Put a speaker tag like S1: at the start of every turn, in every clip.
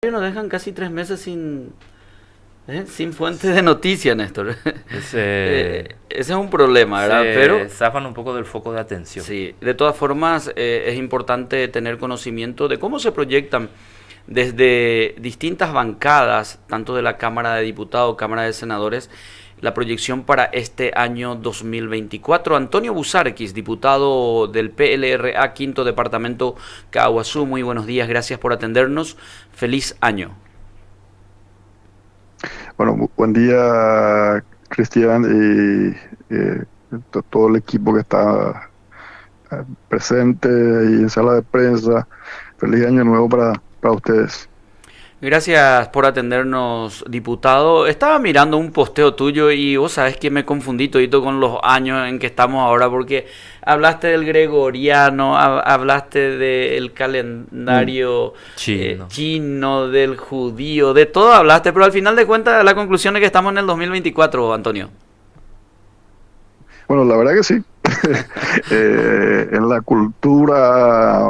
S1: Nos dejan casi 3 meses sin fuente de noticia, Néstor. Ese es un problema, ¿verdad? Pero
S2: Se zafan un poco del foco de atención.
S1: sí, de todas formas es importante tener conocimiento de cómo se proyectan desde distintas bancadas, tanto de la Cámara de Diputados, Cámara de Senadores, la proyección para este año 2024. Antonio Busarquis, diputado del PLRA, quinto departamento Caaguazú, muy buenos días, gracias por atendernos. Feliz año.
S3: Bueno, buen día, Cristian, y todo el equipo que está presente y en sala de prensa. Feliz año nuevo para ustedes.
S1: Gracias por atendernos, diputado. Estaba mirando un posteo tuyo y vos sabés que me confundí todito con los años en que estamos ahora, porque hablaste del gregoriano, hablaste del calendario chino, del judío, de todo hablaste, pero al final de cuentas la conclusión es que estamos en el 2024, Antonio.
S3: Bueno, la verdad que sí. En la cultura,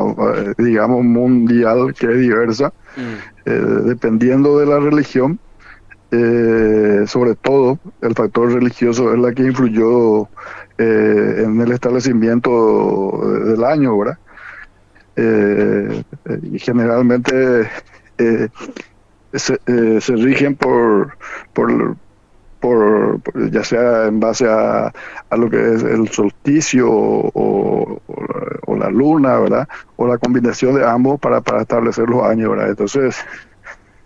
S3: digamos, mundial, que es diversa, dependiendo de la religión, sobre todo el factor religioso es la que influyó en el establecimiento del año, ¿verdad? Y generalmente se rigen ya sea en base a lo que es el solsticio o la luna, ¿verdad? O la combinación de ambos para establecer los años, ¿verdad? Entonces,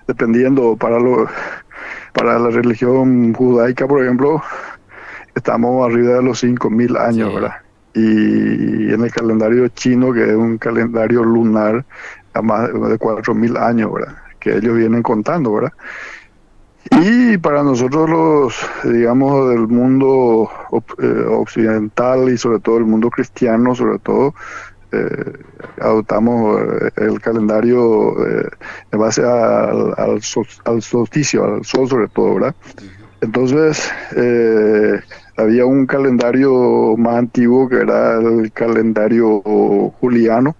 S3: dependiendo para la religión judaica, por ejemplo, estamos arriba de los 5.000 años,
S1: Sí.
S3: ¿verdad? Y en el calendario chino, que es un calendario lunar, a más de 4.000 años, ¿verdad? Que ellos vienen contando, ¿verdad? Y para nosotros digamos, del mundo occidental y sobre todo el mundo cristiano, sobre todo, adoptamos el calendario en base al solsticio, al sol sobre todo, ¿verdad? Entonces, había un calendario más antiguo que era el calendario juliano,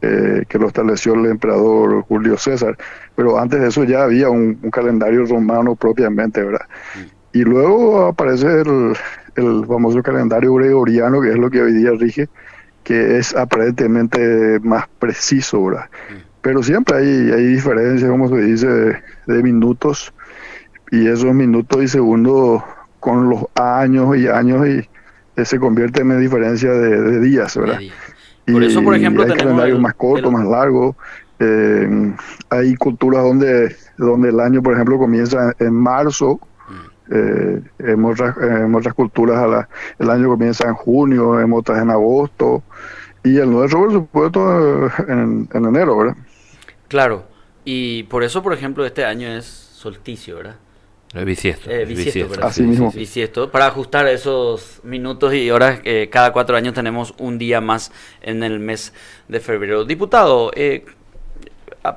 S3: que lo estableció el emperador Julio César, pero antes de eso ya había un calendario romano propiamente, ¿verdad? Y luego aparece el famoso calendario gregoriano, que es lo que hoy día rige, que es aparentemente más preciso, ¿verdad? Pero siempre hay diferencias, como se dice, de minutos, y esos minutos y segundos con los años y años se convierten en diferencia de días, ¿verdad?
S1: Media. Por eso, por
S3: Y
S1: ejemplo,
S3: hay
S1: tenemos
S3: calendarios más cortos, más largos. Hay culturas donde el año, por ejemplo, comienza en marzo. En otras culturas el año comienza en junio, en otras en agosto. Y el nuestro, por supuesto, en enero, ¿verdad?
S1: Claro, y por eso, por ejemplo, este año es solsticio, ¿verdad?
S2: Bisiesto.
S1: Bisiesto, perdón.
S3: Así mismo.
S1: Bisiesto, para ajustar esos minutos y horas, cada 4 años tenemos un día más en el mes de febrero. Diputado,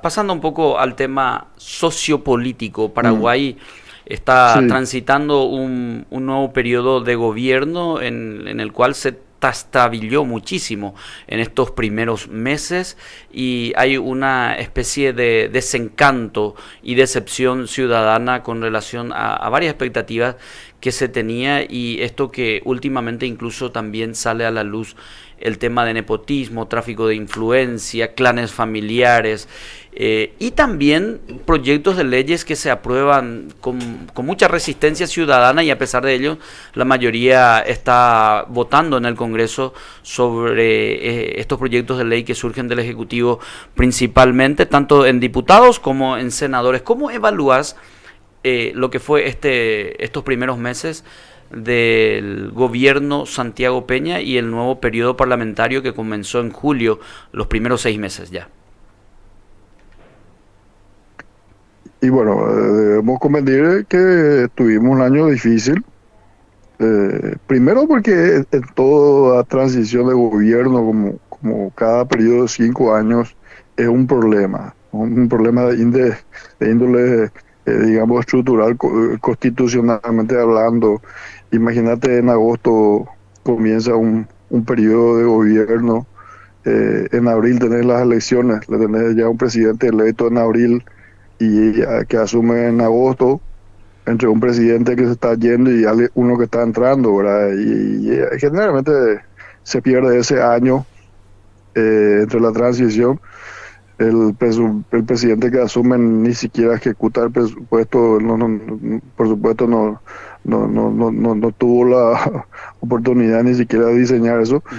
S1: pasando un poco al tema sociopolítico, Paraguay está
S3: Sí.
S1: transitando un nuevo periodo de gobierno en el cual se trastabilló muchísimo en estos primeros meses y hay una especie de desencanto y decepción ciudadana con relación a varias expectativas que se tenía, y esto que últimamente incluso también sale a la luz, el tema de nepotismo, tráfico de influencia, clanes familiares, y también proyectos de leyes que se aprueban con mucha resistencia ciudadana, y a pesar de ello la mayoría está votando en el Congreso sobre estos proyectos de ley que surgen del Ejecutivo, principalmente tanto en diputados como en senadores. ¿Cómo evalúas lo que fue estos primeros meses del gobierno Santiago Peña y el nuevo periodo parlamentario que comenzó en julio, los primeros 6 meses ya?
S3: Y bueno, debemos convenir que tuvimos un año difícil. Primero porque en toda transición de gobierno, como cada periodo de 5 años, es un problema de índole, digamos, estructural, constitucionalmente hablando. Imagínate, en agosto comienza un periodo de gobierno, en abril tenés las elecciones, le tenés ya un presidente electo en abril, que asume en agosto, entre un presidente que se está yendo y uno que está entrando, ¿verdad? Y generalmente se pierde ese año entre la transición. El presidente que asume ni siquiera ejecuta el presupuesto, por supuesto no tuvo la oportunidad ni siquiera de diseñar eso.
S1: Ujú.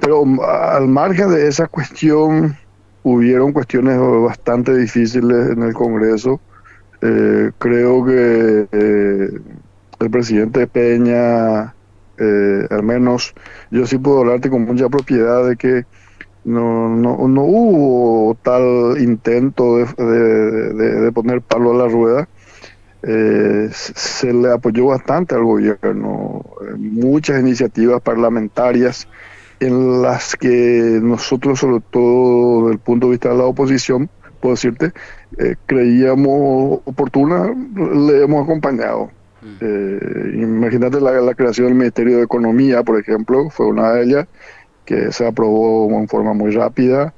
S3: Pero al margen de esa cuestión, hubieron cuestiones bastante difíciles en el Congreso. Creo que el presidente Peña, al menos yo sí puedo hablarte con mucha propiedad de que no hubo tal intento de poner palo a la rueda. Se le apoyó bastante al gobierno, muchas iniciativas parlamentarias en las que nosotros, sobre todo desde el punto de vista de la oposición, puedo decirte, creíamos oportuna, le hemos acompañado. Imagínate la creación del Ministerio de Economía, por ejemplo, fue una de ellas que se aprobó en forma muy rápida,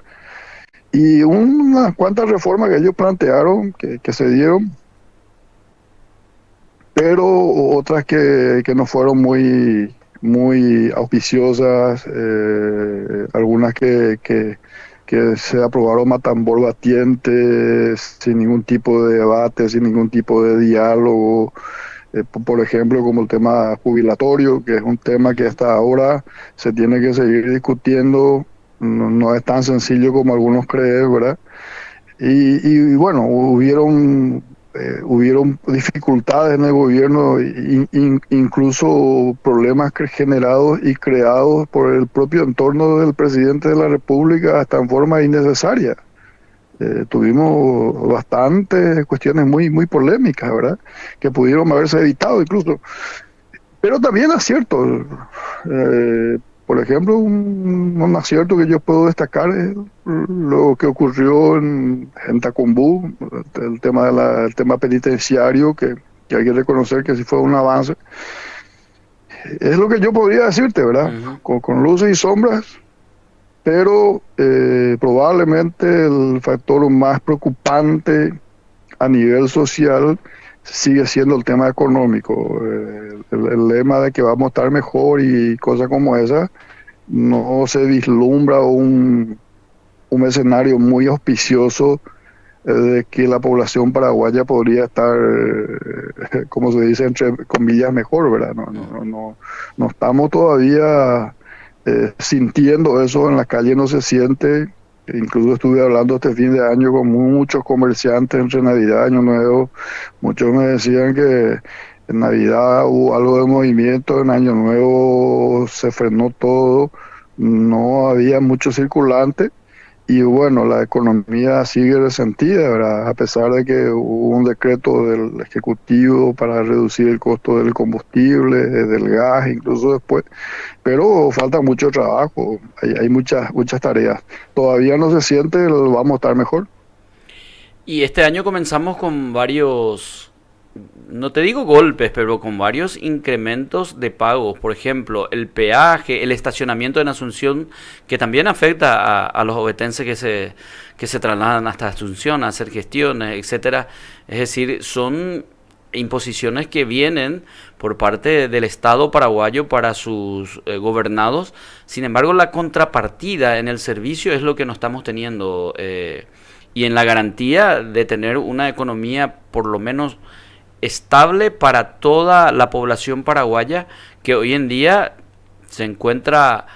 S3: y unas cuantas reformas que ellos plantearon que se dieron, pero otras que no fueron muy auspiciosas, algunas que se aprobaron matambor batiente, sin ningún tipo de debate, sin ningún tipo de diálogo. Por ejemplo, como el tema jubilatorio, que es un tema que hasta ahora se tiene que seguir discutiendo, no es tan sencillo como algunos creen, ¿verdad? Y bueno, hubieron dificultades en el gobierno, incluso problemas generados y creados por el propio entorno del presidente de la República, hasta en forma innecesaria. Tuvimos bastantes cuestiones muy polémicas, ¿verdad? Que pudieron haberse evitado incluso. Pero también aciertos. Por ejemplo, un acierto que yo puedo destacar es lo que ocurrió en Tacumbú, el tema penitenciario, que hay que reconocer que sí fue un avance. Es lo que yo podría decirte, ¿verdad?
S1: Ujú.
S3: Con luces y sombras, pero probablemente el factor más preocupante a nivel social sigue siendo el tema económico. El lema de que vamos a estar mejor y cosas como esa, no se vislumbra un escenario muy auspicioso de que la población paraguaya podría estar, como se dice, entre comillas, mejor, ¿verdad? No estamos todavía sintiendo eso en la calle, no se siente. Incluso estuve hablando este fin de año con muchos comerciantes entre Navidad y Año Nuevo. Muchos me decían que en Navidad hubo algo de movimiento, en Año Nuevo se frenó todo, no había mucho circulante. Y bueno, la economía sigue resentida, ¿verdad? A pesar de que hubo un decreto del Ejecutivo para reducir el costo del combustible, del gas, incluso después, pero falta mucho trabajo, hay muchas tareas. Todavía no se siente el vamos a estar mejor.
S1: Y este año comenzamos con varios, no te digo golpes, pero con varios incrementos de pagos. Por ejemplo, el peaje, el estacionamiento en Asunción, que también afecta a los ovetenses que se trasladan hasta Asunción a hacer gestiones, etcétera. Es decir, son imposiciones que vienen por parte del Estado paraguayo para sus gobernados. Sin embargo, la contrapartida en el servicio es lo que no estamos teniendo. Y en la garantía de tener una economía por lo menos estable para toda la población paraguaya, que hoy en día se encuentra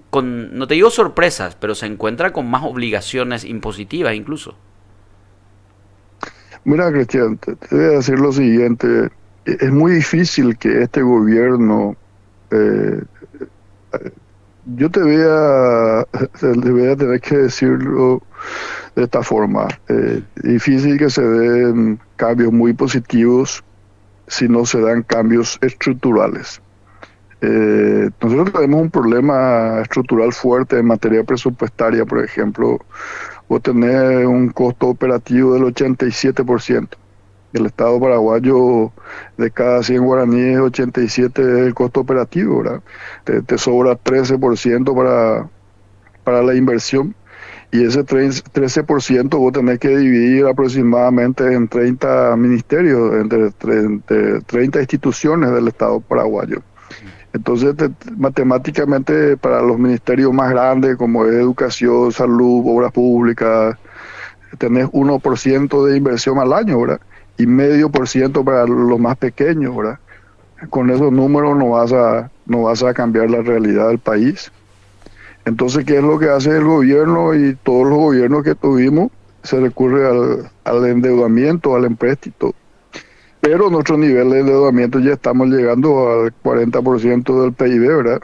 S1: con, no te digo sorpresas, pero se encuentra con más obligaciones impositivas incluso.
S3: Mira, Cristian, te voy a decir lo siguiente. Es muy difícil que este gobierno, eh, yo te voy a tener que decirlo de esta forma. Difícil que se den cambios muy positivos si no se dan cambios estructurales. Nosotros tenemos un problema estructural fuerte en materia presupuestaria, por ejemplo. Vos tenés un costo operativo del 87%. El Estado paraguayo, de cada 100 guaraníes, 87 es el costo operativo, ¿verdad? Te sobra 13% para la inversión. y ese 13% vos tenés que dividir aproximadamente en 30 ministerios, entre 30 instituciones del Estado paraguayo. Entonces, matemáticamente, para los ministerios más grandes, como es educación, salud, obras públicas, tenés 1% de inversión al año, ¿verdad? Y 0,5% para los más pequeños, ¿verdad? Con esos números no vas a cambiar la realidad del país. Entonces, ¿qué es lo que hace el gobierno y todos los gobiernos que tuvimos? Se recurre al endeudamiento, al empréstito. Pero nuestro nivel de endeudamiento ya estamos llegando al 40% del PIB, ¿verdad?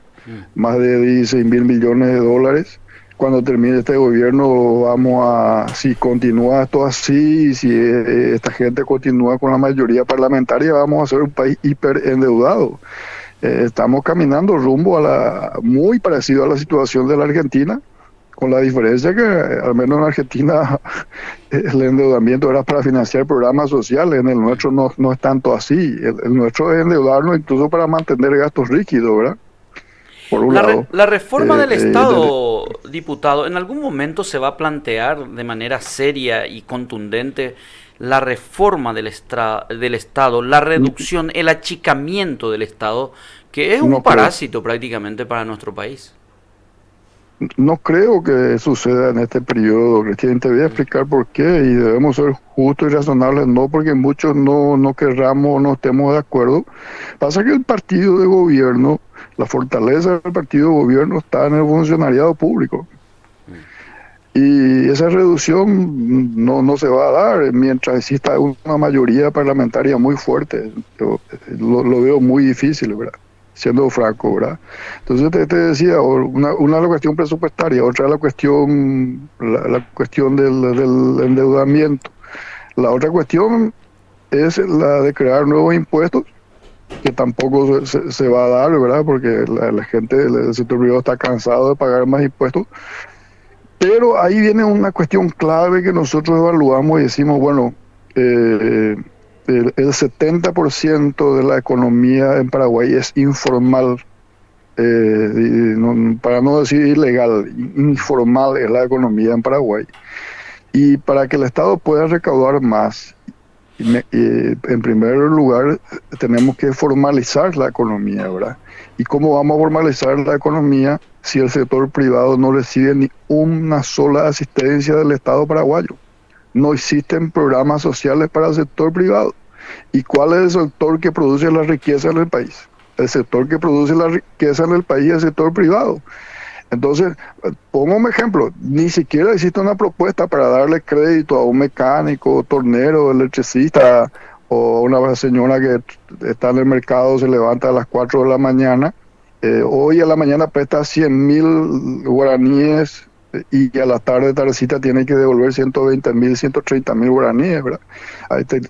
S3: Más de 16.000 millones de dólares. Cuando termine este gobierno si continúa esto así, si esta gente continúa con la mayoría parlamentaria, vamos a ser un país hiperendeudado. Estamos caminando rumbo muy parecido a la situación de la Argentina, con la diferencia que al menos en Argentina el endeudamiento era para financiar programas sociales. En el nuestro no es tanto así. El nuestro es endeudarnos incluso para mantener gastos rígidos, ¿verdad? Por un lado.
S1: La reforma del Estado, diputado, ¿en algún momento se va a plantear de manera seria y contundente la reforma del Estado, la reducción, el achicamiento del Estado, que es un parásito prácticamente para nuestro país?
S3: No creo que suceda en este periodo, Cristian. Te voy a explicar por qué, y debemos ser justos y razonables, no porque muchos no querramos o no estemos de acuerdo. Pasa que el partido de gobierno, la fortaleza del partido de gobierno está en el funcionariado público. Y esa reducción no se va a dar mientras exista una mayoría parlamentaria muy fuerte. Yo lo veo muy difícil, ¿verdad? Siendo franco, ¿verdad? Entonces te decía, una es la cuestión presupuestaria, otra es la cuestión del endeudamiento. La otra cuestión es la de crear nuevos impuestos, que tampoco se va a dar, ¿verdad? Porque la gente del sector privado está cansado de pagar más impuestos. Pero ahí viene una cuestión clave que nosotros evaluamos y decimos, bueno, el 70% de la economía en Paraguay es informal, para no decir ilegal, informal es la economía en Paraguay. Y para que el Estado pueda recaudar más, en primer lugar tenemos que formalizar la economía, ¿verdad? ¿Y cómo vamos a formalizar la economía si el sector privado no recibe ni una sola asistencia del Estado paraguayo? No existen programas sociales para el sector privado. ¿Y cuál es el sector que produce la riqueza en el país? El sector que produce la riqueza en el país es el sector privado. Entonces, pongo un ejemplo, ni siquiera existe una propuesta para darle crédito a un mecánico, tornero, electricista, o una señora que está en el mercado, se levanta a las 4 de la mañana, hoy a la mañana presta 100.000 guaraníes y a la tardecita tiene que devolver 120.000, 130.000 guaraníes, ¿verdad?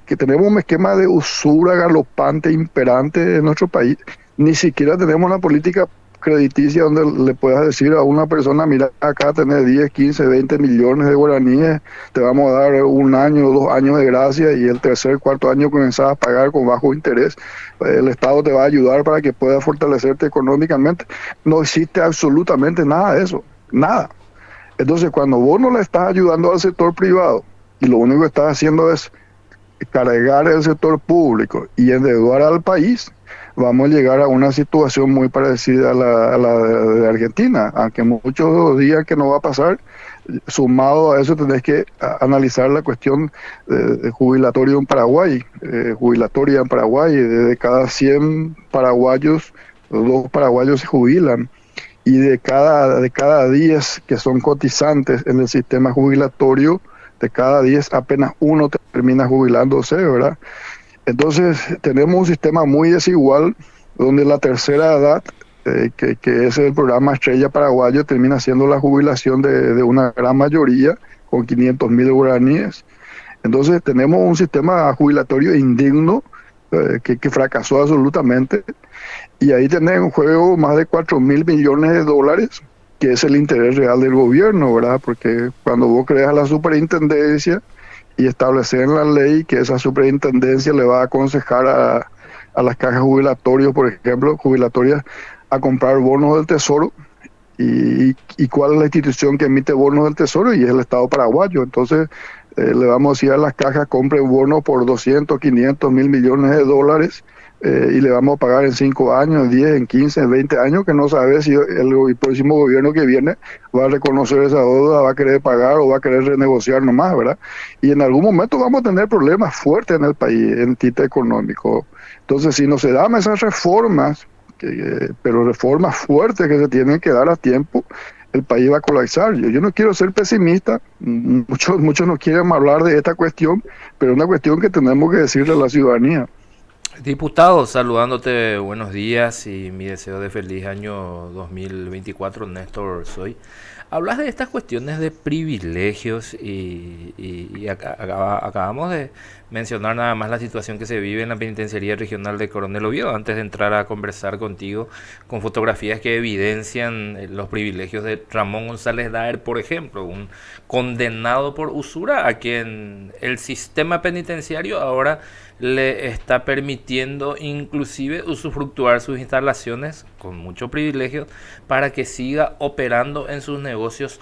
S3: Que tenemos un esquema de usura galopante, imperante en nuestro país. Ni siquiera tenemos una política crediticia donde le puedas decir a una persona, mira, acá tenés 10, 15, 20 millones de guaraníes, te vamos a dar 1 año o 2 años de gracia y el tercer, cuarto año comenzás a pagar con bajo interés. El Estado te va a ayudar para que puedas fortalecerte económicamente. No existe absolutamente nada de eso, nada. Entonces, cuando vos no le estás ayudando al sector privado y lo único que estás haciendo es cargar el sector público y endeudar al país, vamos a llegar a una situación muy parecida a la de Argentina, aunque muchos digan que no va a pasar. Sumado a eso tenés que analizar la cuestión de jubilatorio en Paraguay. Jubilatoria en Paraguay, de cada 100 paraguayos, 2 paraguayos se jubilan. Y de cada 10 que son cotizantes en el sistema jubilatorio, de cada 10 apenas uno termina jubilándose, ¿verdad? Entonces tenemos un sistema muy desigual donde la tercera edad, que es el programa Estrella Paraguayo, termina siendo la jubilación de una gran mayoría con 500.000 guaraníes. Entonces tenemos un sistema jubilatorio indigno que fracasó absolutamente, y ahí tenés en juego más de 4.000 millones de dólares, que es el interés real del gobierno, ¿verdad? Porque cuando vos creas la superintendencia y establecer en la ley que esa superintendencia le va a aconsejar a las cajas jubilatorias, por ejemplo, jubilatorias, a comprar bonos del tesoro, y cuál es la institución que emite bonos del Tesoro, y es el Estado paraguayo. Entonces, le vamos a decir a las cajas, compren bonos por 200, 500, 1.000 millones de dólares, y le vamos a pagar en 5 años, 10, en 15, en 20 años, que no sabe si el próximo gobierno que viene va a reconocer esa deuda, va a querer pagar o va a querer renegociar nomás, ¿verdad? Y en algún momento vamos a tener problemas fuertes en el país, en el tipo económico. Entonces, si no se dan esas reformas, pero reformas fuertes que se tienen que dar a tiempo, el país va a colapsar. Yo no quiero ser pesimista, muchos no quieren hablar de esta cuestión, pero es una cuestión que tenemos que decirle a la ciudadanía.
S2: Diputado, saludándote, buenos días y mi deseo de feliz año 2024, Néstor Soy. Hablas de estas cuestiones de privilegios y acabamos de mencionar nada más la situación que se vive en la penitenciaría regional de Coronel Oviedo antes de entrar a conversar contigo, con fotografías que evidencian los privilegios de Ramón González Daer, por ejemplo, un condenado por usura a quien el sistema penitenciario ahora le está permitiendo inclusive usufructuar sus instalaciones con mucho privilegio para que siga operando en sus negocios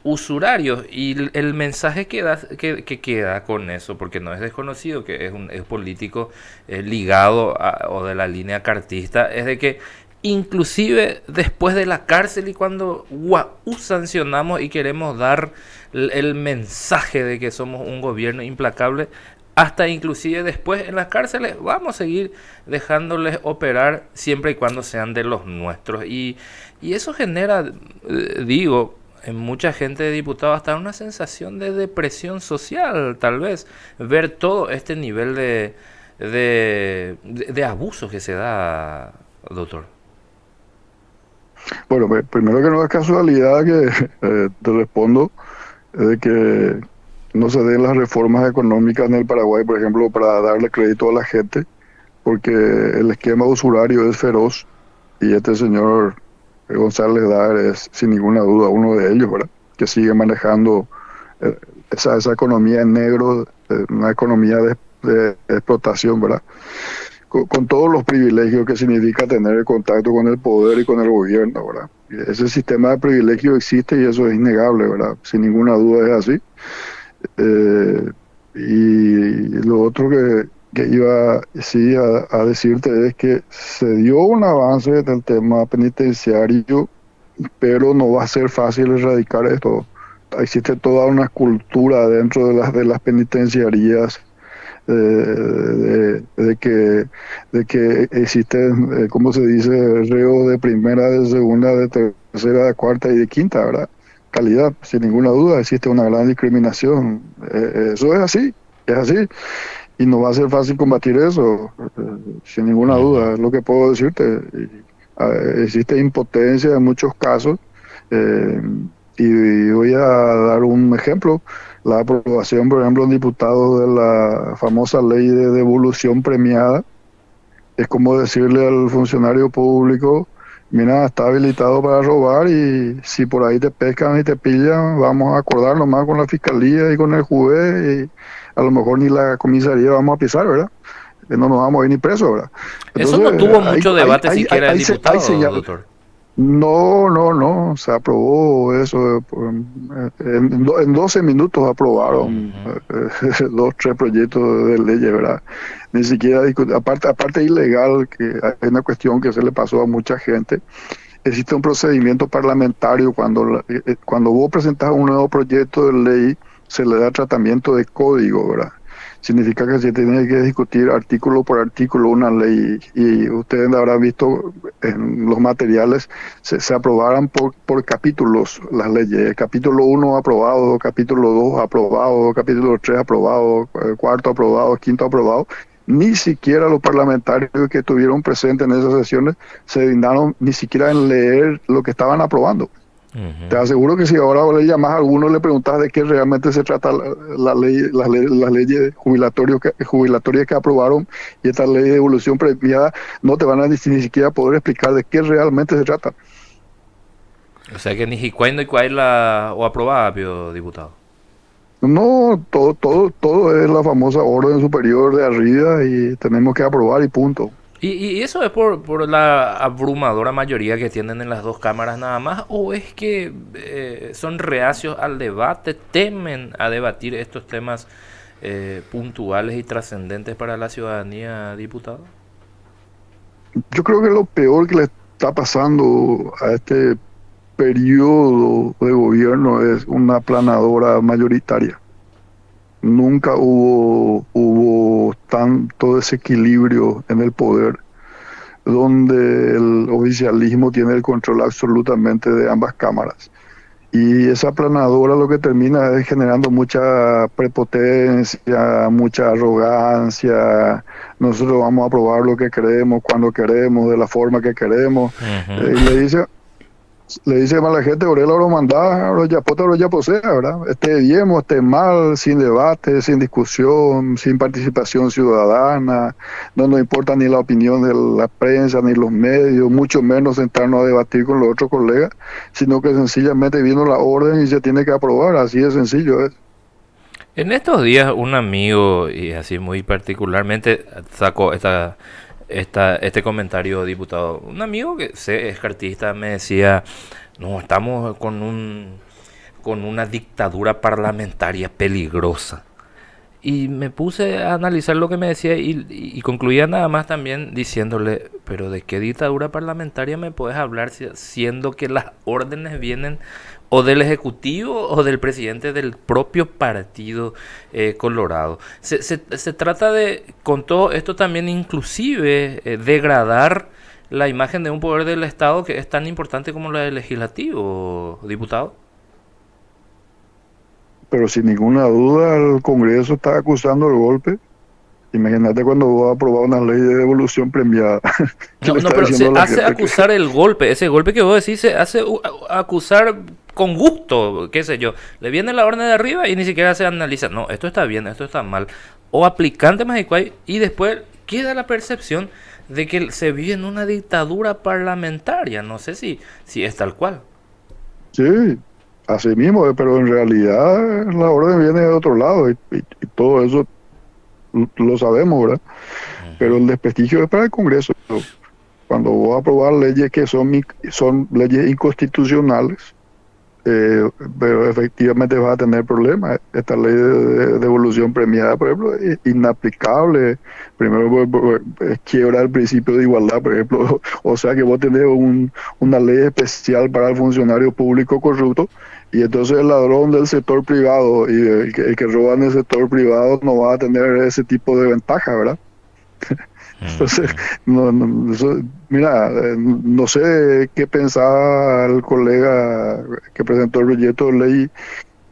S2: usurarios. Y el mensaje que queda con eso, porque no es desconocido que es político ligado o de la línea cartista, es de que inclusive después de la cárcel y cuando sancionamos y queremos dar el mensaje de que somos un gobierno implacable, hasta inclusive después en las cárceles vamos a seguir dejándoles operar siempre y cuando sean de los nuestros. Y eso genera, digo, en mucha gente de diputados hasta una sensación de depresión social, tal vez, ver todo este nivel de abuso que se da, doctor.
S3: Bueno, primero que no es casualidad que te respondo, de que no se den las reformas económicas en el Paraguay, por ejemplo, para darle crédito a la gente, porque el esquema usurario es feroz, y este señor González Daer es sin ninguna duda uno de ellos, ¿verdad? Que sigue manejando esa economía en negro, una economía de explotación, ¿verdad? Con todos los privilegios que significa tener el contacto con el poder y con el gobierno, ¿verdad? Ese sistema de privilegio existe y eso es innegable, ¿verdad? Sin ninguna duda es así. Y lo otro que iba sí a decirte es que se dio un avance en el tema penitenciario, pero no va a ser fácil erradicar esto. Existe toda una cultura dentro de las penitenciarías, de que existen, ¿cómo se dice?, reos de primera, de segunda, de tercera, de cuarta y de quinta, ¿verdad? Calidad, sin ninguna duda, existe una gran discriminación. Eso es así, y no va a ser fácil combatir eso, sin ninguna duda, es lo que puedo decirte. Existe impotencia en muchos casos, y voy a dar un ejemplo. La aprobación, por ejemplo, en diputados de la famosa ley de devolución premiada, es como decirle al funcionario público: mira, está habilitado para robar, y si por ahí te pescan y te pillan, vamos a acordar nomás con la fiscalía y con el juez, y a lo mejor ni la comisaría vamos a pisar, ¿verdad? No nos vamos a ir ni presos, ¿verdad?
S2: Entonces, eso no tuvo mucho debate siquiera en diputados, doctor.
S3: No, se aprobó eso, en 12 minutos aprobaron 2, 3 proyectos de ley, ¿verdad? Ni siquiera aparte ilegal, que hay una cuestión que se le pasó a mucha gente. Existe un procedimiento parlamentario cuando vos presentás un nuevo proyecto de ley, se le da tratamiento de código, ¿verdad? Significa que se tiene que discutir artículo por artículo una ley, y ustedes habrán visto en los materiales, se aprobaran por capítulos las leyes. Capítulo 1 aprobado, capítulo 2 aprobado, capítulo 3 aprobado, cuarto aprobado, quinto aprobado. Ni siquiera los parlamentarios que estuvieron presentes en esas sesiones se dignaron ni siquiera en leer lo que estaban aprobando. Te aseguro que si ahora le llamas a alguno, le preguntas de qué realmente se trata las leyes jubilatorias que aprobaron y esta ley de devolución premiada, no te van a ni siquiera poder explicar de qué realmente se trata.
S2: O sea que ni cuándo y cuál la o aprobada, diputado.
S3: No, todo es la famosa orden superior de arriba, y tenemos que aprobar y punto.
S2: ¿Y eso es por la abrumadora mayoría que tienen en las dos cámaras nada más? ¿O es que son reacios al debate, temen a debatir estos temas puntuales y trascendentes para la ciudadanía, diputado?
S3: Yo creo que lo peor que le está pasando a este periodo de gobierno es una aplanadora mayoritaria. Nunca hubo tanto desequilibrio en el poder, donde el oficialismo tiene el control absolutamente de ambas cámaras. Y esa aplanadora lo que termina es generando mucha prepotencia, mucha arrogancia. Nosotros vamos a aprobar lo que queremos, cuando queremos, de la forma que queremos.
S2: Ujú.
S3: Y le dice a la gente, Orela lo mandá, ahora ya posee, ¿verdad? Esté bien o esté mal, sin debate, sin discusión, sin participación ciudadana. No nos importa ni la opinión de la prensa, ni los medios, mucho menos sentarnos a debatir con los otros colegas, sino que sencillamente vino la orden y se tiene que aprobar, así de sencillo es.
S2: En estos días un amigo, y así muy particularmente, sacó este comentario, diputado. Un amigo que sé, es cartista, me decía, no, estamos con una dictadura parlamentaria peligrosa. Y me puse a analizar lo que me decía y concluía nada más también diciéndole, pero ¿de qué dictadura parlamentaria me puedes hablar siendo que las órdenes vienen o del Ejecutivo o del presidente del propio partido Colorado? Se trata de, con todo esto también inclusive, degradar la imagen de un poder del Estado que es tan importante como la del legislativo, diputado.
S3: Pero sin ninguna duda el Congreso está acusando el golpe. Imagínate cuando vos aprobás una ley de devolución premiada. ¿Qué
S2: No,
S3: le
S2: no,
S3: está
S2: pero
S3: diciendo
S2: se
S3: a la
S2: hace
S3: gente?
S2: acusar el golpe, ese golpe que vos decís se hace acusar con gusto, qué sé yo. Le viene la orden de arriba y ni siquiera se analiza, no, esto está bien, esto está mal. O aplicante más y después queda la percepción de que se vive en una dictadura parlamentaria. No sé si es tal cual.
S3: Sí, así mismo, pero en realidad la orden viene de otro lado y todo eso lo sabemos, ¿verdad? Pero
S2: Ujú.
S3: el desprestigio es para el Congreso. Cuando vos aprobas leyes que son leyes inconstitucionales, pero efectivamente vas a tener problemas. Esta ley de devolución premiada, por ejemplo, es inaplicable. Primero, quiebra el principio de igualdad, por ejemplo. O sea que vos tenés una ley especial para el funcionario público corrupto y entonces el ladrón del sector privado y el que roba en el sector privado no va a tener ese tipo de ventaja, ¿verdad? Entonces,
S2: Ujú.
S3: mira, no sé qué pensaba el colega que presentó el proyecto de ley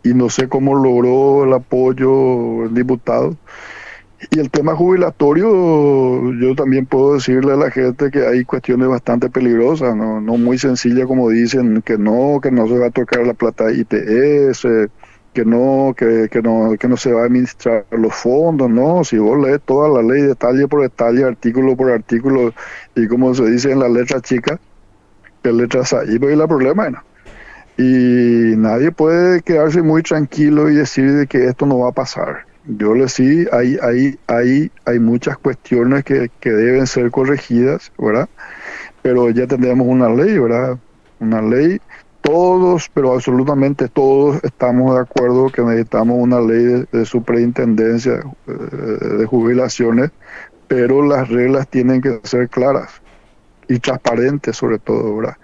S3: y no sé cómo logró el apoyo el diputado. Y el tema jubilatorio, yo también puedo decirle a la gente que hay cuestiones bastante peligrosas, no muy sencillas como dicen, que no se va a tocar la plata de ITS, que no se va a administrar los fondos, no, si vos lees toda la ley detalle por detalle, artículo por artículo, y como se dice en la letra chica, que letras ahí, pues el problema, ¿no? Y nadie puede quedarse muy tranquilo y decir de que esto no va a pasar. Yo le sí, hay muchas cuestiones que deben ser corregidas, ¿verdad? Pero ya tenemos una ley, ¿verdad? Una ley, todos, pero absolutamente todos estamos de acuerdo que necesitamos una ley de superintendencia de jubilaciones, pero las reglas tienen que ser claras y transparentes sobre todo, ¿verdad?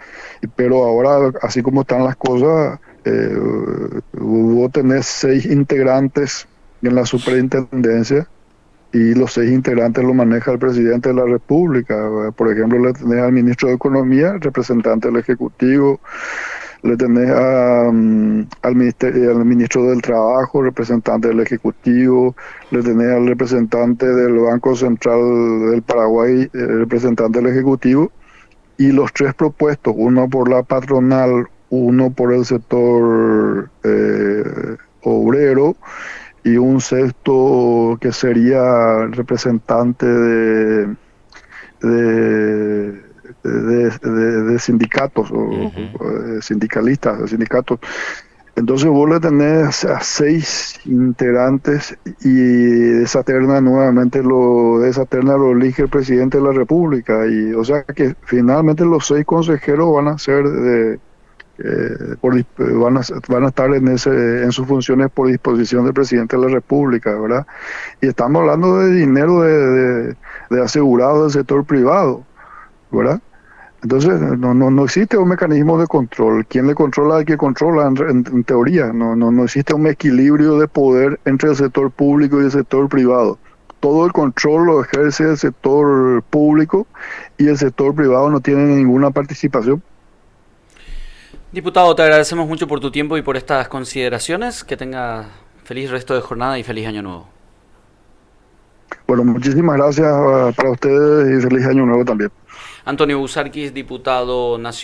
S3: Pero ahora, así como están las cosas, vos tenés 6 integrantes en la superintendencia y los 6 integrantes lo maneja el presidente de la República. ¿Verdad? Por ejemplo, le tenés al ministro de Economía, representante del Ejecutivo, le tenés al ministro del Trabajo, representante del Ejecutivo, le tenés al representante del Banco Central del Paraguay, representante del Ejecutivo, y los tres propuestos, uno por la patronal, uno por el sector obrero y un sexto que sería representante de, de sindicatos o
S2: Ujú.
S3: sindicalistas, de sindicatos. Entonces vos le tenés a 6 integrantes y de esa terna nuevamente de esa terna lo elige el presidente de la República. Y o sea que finalmente los 6 consejeros van a ser van a estar en sus funciones por disposición del presidente de la República, ¿verdad? Y estamos hablando de dinero de asegurados del sector privado, ¿verdad? Entonces, no existe un mecanismo de control. ¿Quién le controla al que controla en teoría? No existe un equilibrio de poder entre el sector público y el sector privado. Todo el control lo ejerce el sector público y el sector privado no tiene ninguna participación.
S1: Diputado, te agradecemos mucho por tu tiempo y por estas consideraciones. Que tenga feliz resto de jornada y feliz año nuevo.
S3: Bueno, muchísimas gracias para ustedes y feliz año nuevo también.
S1: Antonio Busarquis, diputado nacional.